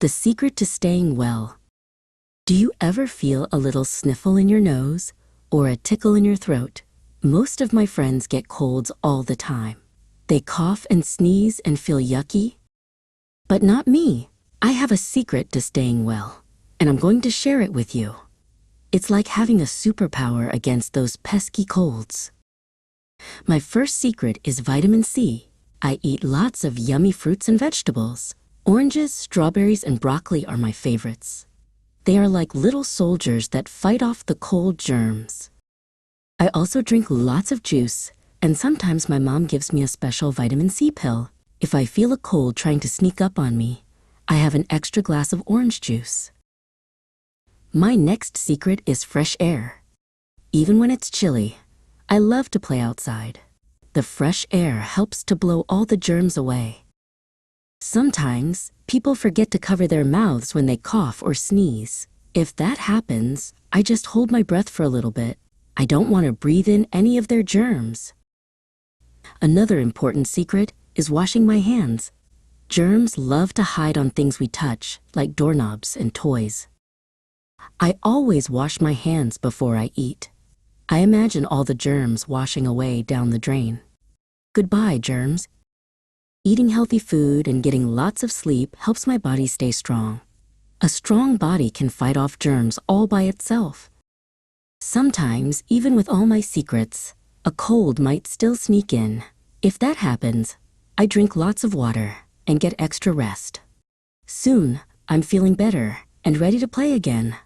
The secret to staying well. Do you ever feel a little sniffle in your nose or a tickle in your throat? Most of my friends get colds all the time. They cough and sneeze and feel yucky. But not me. I have a secret to staying well, and I'm going to share it with you. It's like having a superpower against those pesky colds. My first secret is vitamin C. I eat lots of yummy fruits and vegetables. Oranges, strawberries, and broccoli are my favorites. They are like little soldiers that fight off the cold germs. I also drink lots of juice, and sometimes my mom gives me a special vitamin C pill. If I feel a cold trying to sneak up on me, I have an extra glass of orange juice. My next secret is fresh air. Even when it's chilly, I love to play outside. The fresh air helps to blow all the germs away. Sometimes, people forget to cover their mouths when they cough or sneeze. If that happens, I just hold my breath for a little bit. I don't want to breathe in any of their germs. Another important secret is washing my hands. Germs love to hide on things we touch, like doorknobs and toys. I always wash my hands before I eat. I imagine all the germs washing away down the drain. Goodbye, germs. Eating healthy food and getting lots of sleep helps my body stay strong. A strong body can fight off germs all by itself. Sometimes, even with all my secrets, a cold might still sneak in. If that happens, I drink lots of water and get extra rest. Soon, I'm feeling better and ready to play again.